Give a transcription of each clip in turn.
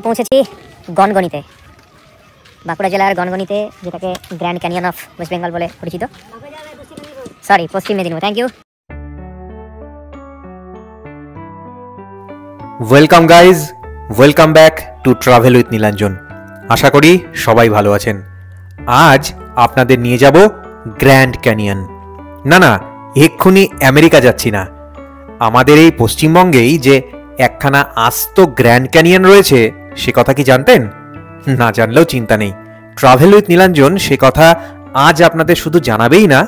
পৌঁছেছি গনগনিতে, বাঁকুড়া জেলার গনগনিতে, যেটাকে Grand Canyon of West Bengal বলে পরিচিত। Sorry, Paschim Medinipur. Thank you. Welcome guys, welcome back to travel with Nilanjan. আশা করি সবাই ভালো আছেন। আজ আপনাদের নিয়ে যাব গ্র্যান্ড ক্যানিয়ন। না, এক্ষুনি আমেরিকা যাচ্ছি না। আমাদের এই পশ্চিমবঙ্গেই যে একখানা আস্ত গ্র্যান্ড ক্যানিয়ন রয়েছে, সে কথা কি জানতেন? না জানলেও চিন্তা নেই, ট্রাভেল উইথ নীলাঞ্জন সে কথা আজ আপনাদের শুধু জানাবেই না,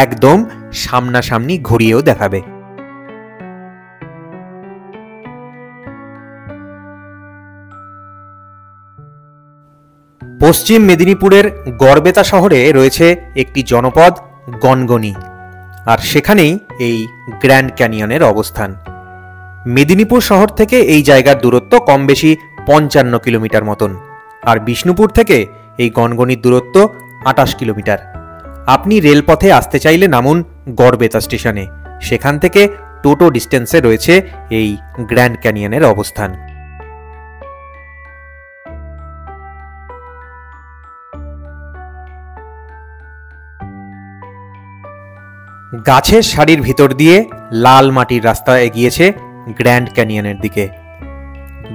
একদম সামনাসামনি ঘুরিয়েও দেখাবে। পশ্চিম মেদিনীপুরের গড়বেতা শহরে রয়েছে একটি জনপদ গনগনি, আর সেখানেই এই গ্র্যান্ড ক্যানিয়নের অবস্থান। মেদিনীপুর শহর থেকে এই জায়গার দূরত্ব কম বেশি 55 কিলোমিটার মতন, আর বিষ্ণুপুর থেকে এই গনগনির দূরত্ব 28 কিলোমিটার। আপনি রেলপথে আসতে চাইলে নামুন গড়বেতা স্টেশনে, সেখান থেকে টোটো ডিস্টেন্সে রয়েছে এই গ্র্যান্ড ক্যানিয়নের অবস্থান। গাছের সারির ভিতর দিয়ে লাল মাটির রাস্তা এগিয়েছে গ্র্যান্ড ক্যানিয়নের দিকে।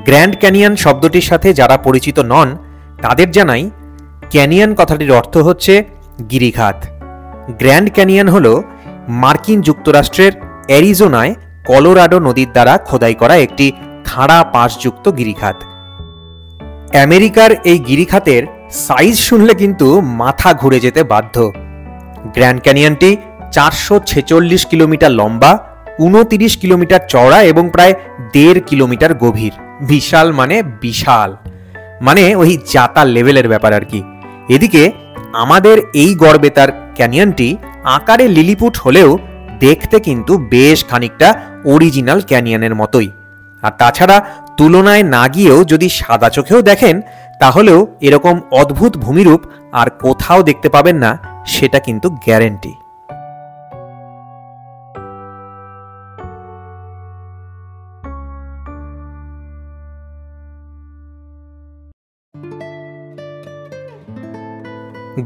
গ্র্যান্ড ক্যানিয়ন শব্দটির সাথে যারা পরিচিত নন, তাদের জানাই, ক্যানিয়ন কথাটির অর্থ হচ্ছে গিরিখাত। গ্র্যান্ড ক্যানিয়ন হল মার্কিন যুক্তরাষ্ট্রের অ্যারিজোনায় কলোরাডো নদীর দ্বারা খোদাই করা একটি খাড়া পাশযুক্ত গিরিখাত। আমেরিকার এই গিরিখাতের সাইজ শুনলে কিন্তু মাথা ঘুরে যেতে বাধ্য। গ্র্যান্ড ক্যানিয়নটি 446 কিলোমিটার লম্বা, 29 কিলোমিটার চওড়া এবং প্রায় 1.5 কিলোমিটার গভীর। বিশাল মানে বিশাল, মানে ওই জাতা লেভেলের ব্যাপার আর কি। এদিকে আমাদের এই গড়বেতার ক্যানিয়নটি আকারে লিলিপুট হলেও দেখতে কিন্তু বেশ খানিকটা অরিজিনাল ক্যানিয়নের মতোই। আর তাছাড়া তুলনায় না গিয়েও যদি সাদা চোখেও দেখেন, তাহলেও এরকম অদ্ভুত ভূমিরূপ আর কোথাও দেখতে পাবেন না, সেটা কিন্তু গ্যারেন্টি।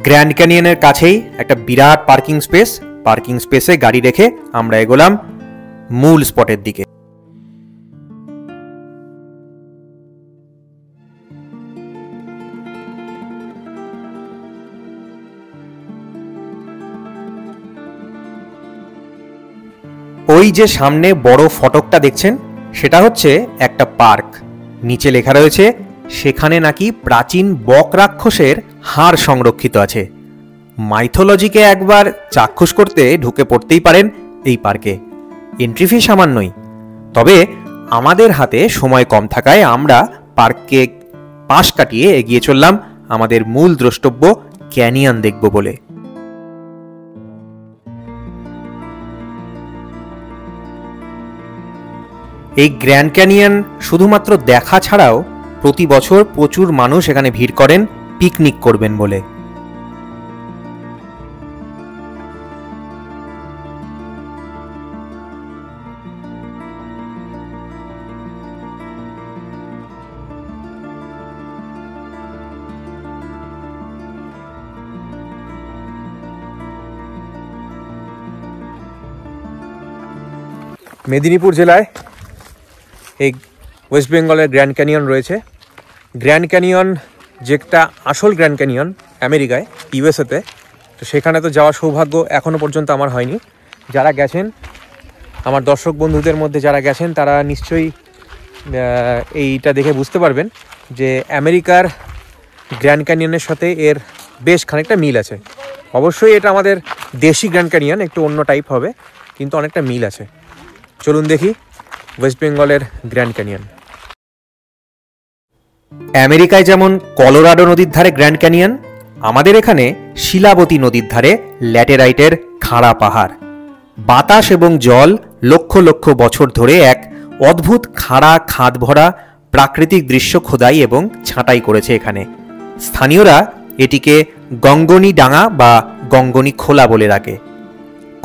গ্র্যান্ড ক্যানিয়নের কাছেই একটা বিরাট পার্কিং স্পেসে গাড়ি রেখে আমরা এগোলাম মূল স্পটের দিকে। ওই যে সামনে বড় ফটকটা দেখছেন, সেটা হচ্ছে একটা পার্ক। নিচে লেখা রয়েছে সেখানে নাকি প্রাচীন বক রাক্ষসের হাড় সংরক্ষিত আছে। মাইথোলজিকে একবার চাক্ষুষ করতে ঢুকে পড়তেই পারেন এই পার্কে। এন্ট্রি ফি সামান্যই, তবে আমাদের হাতে সময় কম থাকায় আমরা পার্ককে পাশ কাটিয়ে এগিয়ে চললাম আমাদের মূল দ্রষ্টব্য ক্যানিয়ন দেখব বলে। এই গ্র্যান্ড ক্যানিয়ন শুধুমাত্র দেখা ছাড়াও প্রতি বছর প্রচুর মানুষ এখানে ভিড় করেন পিকনিক করবেন বলে। মেদিনীপুর জেলায় এই ওয়েস্ট বেঙ্গলের গ্র্যান্ড ক্যানিয়ন রয়েছে। গ্র্যান্ড ক্যানিয়ন যেটা আসল গ্র্যান্ড ক্যানিয়ন আমেরিকায়, ইউএসএতে, তো সেখানে তো যাওয়ার সৌভাগ্য এখনও পর্যন্ত আমার হয়নি। যারা গেছেন, আমার দর্শক বন্ধুদের মধ্যে যারা গেছেন, তারা নিশ্চয়ই এইটা দেখে বুঝতে পারবেন যে আমেরিকার গ্র্যান্ড ক্যানিয়নের সাথে এর বেশ খানিকটা মিল আছে। অবশ্যই এটা আমাদের দেশি গ্র্যান্ড ক্যানিয়ন, একটু অন্য টাইপ হবে, কিন্তু অনেকটা মিল আছে। চলুন দেখি ওয়েস্ট বেঙ্গলের গ্র্যান্ড ক্যানিয়ন। আমেরিকায় যেমন কলোরাডো নদীর ধারে গ্র্যান্ড ক্যানিয়ন, আমাদের এখানে শিলাবতী নদীর ধারে ল্যাটেরাইটের খাড়া পাহাড়। বাতাস এবং জল লক্ষ লক্ষ বছর ধরে এক অদ্ভুত খাড়া খাদ ভরা প্রাকৃতিক দৃশ্য খোদাই এবং ছাঁটাই করেছে এখানে। স্থানীয়রা এটিকে গঙ্গনি ডাঙা বা গঙ্গনি খোলা বলে রাখে।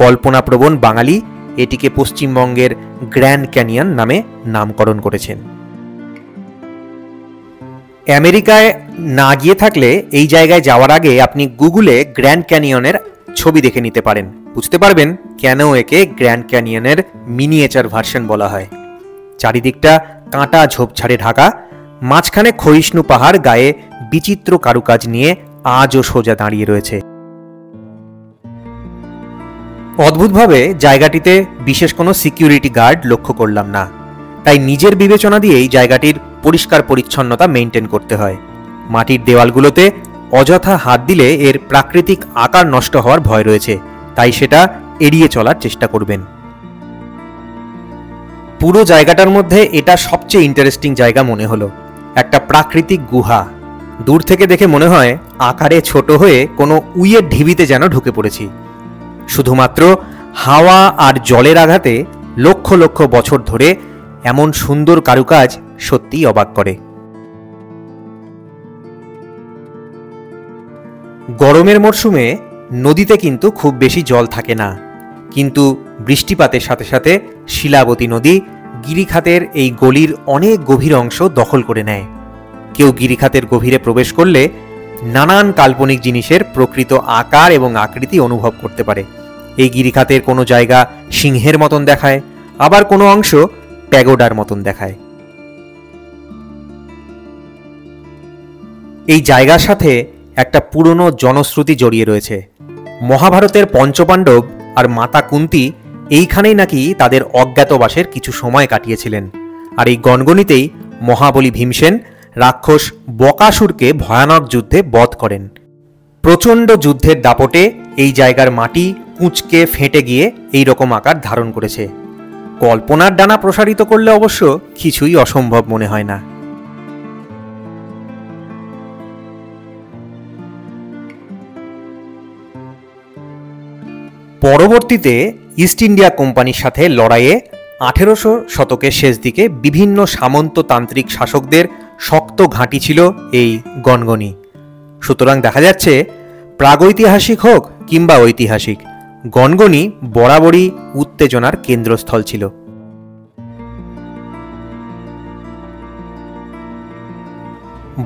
কল্পনাপ্রবণ বাঙালি এটিকে পশ্চিমবঙ্গের গ্র্যান্ড ক্যানিয়ন নামে নামকরণ করেছেন। আমেরিকায় না গিয়ে থাকলে এই জায়গায় যাওয়ার আগে আপনি গুগলে গ্র্যান্ড ক্যানিয়নের ছবি দেখে নিতে পারেন, বুঝতে পারবেন কেন একে গ্র্যান্ড ক্যানিয়নের মিনিয়েচার ভার্সন বলা হয়। চারিদিকটা কাঁটা ঝোপঝাড়ে ঢাকা, মাঝখানে ক্ষয়িষ্ণু পাহাড় গায়ে বিচিত্র কারুকাজ নিয়ে আজও সোজা দাঁড়িয়ে রয়েছে। অদ্ভুতভাবে জায়গাটিতে বিশেষ কোনো সিকিউরিটি গার্ড লক্ষ্য করলাম না, তাই নিজের বিবেচনা দিয়েই জায়গাটির পরিষ্কার পরিচ্ছন্নতা মেনটেন করতে হয়। মাটির দেওয়ালগুলোতে অযথা হাত দিলে এর প্রাকৃতিক আকার নষ্ট হওয়ার ভয় রয়েছে, তাই সেটা এড়িয়ে চলার চেষ্টা করবেন। পুরো জায়গাটার মধ্যে এটা সবচেয়ে ইন্টারেস্টিং জায়গা মনে হলো। একটা প্রাকৃতিক গুহা, দূর থেকে দেখে মনে হয় আকারে ছোট হয়ে কোনো উইয়ের ঢিবিতে যেন ঢুকে পড়েছি। শুধুমাত্র হাওয়া আর জলের আঘাতে লক্ষ লক্ষ বছর ধরে এমন সুন্দর কারুকাজ সত্যিই অবাক করে। গরমের মরশুমে নদীতে কিন্তু খুব বেশি জল থাকে না, কিন্তু বৃষ্টিপাতের সাথে সাথে শিলাবতী নদী গিরিখাতের এই গলির অনেক গভীর অংশ দখল করে নেয়। কেউ গিরিখাতের গভীরে প্রবেশ করলে নানান কাল্পনিক জিনিসের প্রকৃত আকার এবং আকৃতি অনুভব করতে পারে। এই গিরিখাতের কোনো জায়গা সিংহের মতন দেখায়, আবার কোনো অংশ প্যাগোডার মতন দেখায়। এই জায়গার সাথে একটা পুরনো জনশ্রুতি জড়িয়ে রয়েছে। মহাভারতের পঞ্চপাণ্ডব আর মাতা কুন্তী এইখানেই নাকি তাদের অজ্ঞাতবাসের কিছু সময় কাটিয়েছিলেন, আর এই গনগনিতেই মহাবলী ভীমসেন রাক্ষস বকাসুরকে ভয়ানক যুদ্ধে বধ করেন। প্রচণ্ড যুদ্ধের দাপটে এই জায়গার মাটি কুঁচকে ফেটে গিয়ে এই রকম আকার ধারণ করেছে। কল্পনার ডানা প্রসারিত করলে অবশ্য কিছুই অসম্ভব মনে হয় না। পরবর্তীতে ইস্ট ইন্ডিয়া কোম্পানির সাথে লড়াইয়ে 1800 শতকের শেষ দিকে বিভিন্ন সামন্ততান্ত্রিক শাসকদের শক্ত ঘাঁটি ছিল এই গনগনি। সুতরাং দেখা যাচ্ছে প্রাগৈতিহাসিক হোক কিংবা ঐতিহাসিক, গনগনি বরাবরই উত্তেজনার কেন্দ্রস্থল ছিল।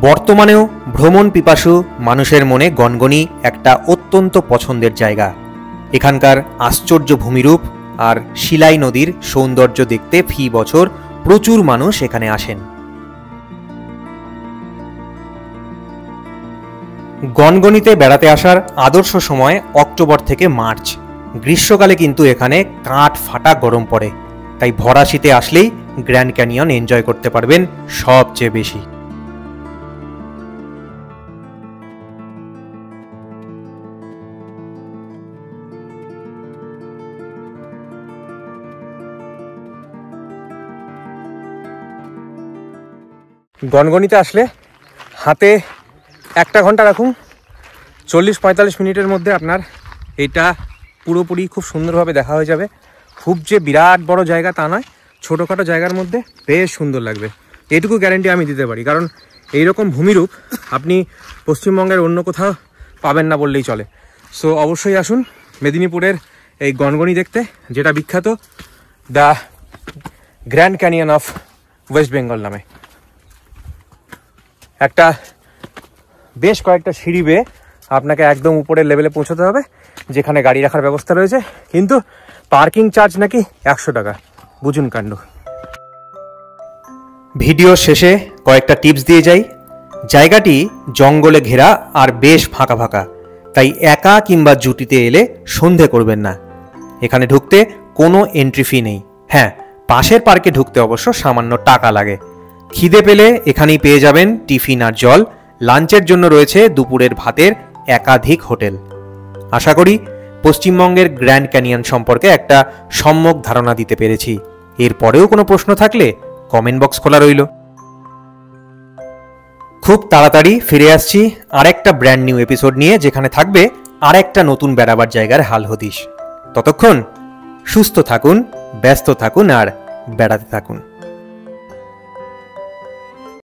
বর্তমানেও ভ্রমণ পিপাসু মানুষের মনে গনগনি একটা অত্যন্ত পছন্দের জায়গা। এখানকার আশ্চর্য ভূমিরূপ আর শিলাই নদীর সৌন্দর্য দেখতে ফি বছর প্রচুর মানুষ এখানে আসেন। গনগনিতে বেড়াতে আসার আদর্শ সময় অক্টোবর থেকে মার্চ। গ্রীষ্মকালে কিন্তু এখানে কাঠ ফাটা গরম পড়ে, তাই ভরা শীতে আসলেই গ্র্যান্ড ক্যানিয়ন এনজয় করতে পারবেন সবচেয়ে বেশি। গনগনিতে আসলে হাতে 1 ঘন্টা রাখুন, 40-45 মিনিটের মধ্যে আপনার এটা পুরোপুরি খুব সুন্দরভাবে দেখা হয়ে যাবে। খুব যে বিরাট বড় জায়গা তা নয়, ছোটোখাটো জায়গার মধ্যে বেশ সুন্দর লাগবে, এটুকু গ্যারেন্টি আমি দিতে পারি। কারণ এইরকম ভূমিরূপ আপনি পশ্চিমবঙ্গের অন্য কোথাও পাবেন না বললেই চলে। সো অবশ্যই আসুন মেদিনীপুরের এই গনগনি দেখতে, যেটা বিখ্যাত the grand Canyon of West Bengal নামে। একটা বেশ কয়েকটা সিঁড়ি বেয়ে আপনাকে একদম উপরের লেভেলে পৌঁছতে হবে, যেখানে গাড়ি রাখার ব্যবস্থা রয়েছে, কিন্তু পার্কিং চার্জ নাকি 100 টাকা। বুঝুন কাণ্ড। ভিডিও শেষে কয়েকটা টিপস দিয়ে যাই। জায়গাটি জঙ্গলে ঘেরা আর বেশ ফাঁকা ফাঁকা, তাই একা কিংবা জুটিতে এলে সন্ধে করবেন না। এখানে ঢুকতে কোনো এন্ট্রি ফি নেই। হ্যাঁ, পাশের পার্কে ঢুকতে অবশ্য সামান্য টাকা লাগে। খিদে পেলে এখানেই পেয়ে যাবেন টিফিন আর জল। লাঞ্চের জন্য রয়েছে দুপুরের ভাতের একাধিক হোটেল। আশা করি পশ্চিমবঙ্গের গ্র্যান্ড ক্যানিয়ন সম্পর্কে একটা সম্যক ধারণা দিতে পেরেছি। এরপরেও কোনো প্রশ্ন থাকলে কমেন্ট বক্স খোলা রইল। খুব তাড়াতাড়ি ফিরে আসছি আরেকটা ব্র্যান্ড নিউ এপিসোড নিয়ে, যেখানে থাকবে আরেকটা নতুন বেড়াবার জায়গার হাল হদিশ। ততক্ষণ সুস্থ থাকুন, ব্যস্ত থাকুন আর বেড়াতে থাকুন।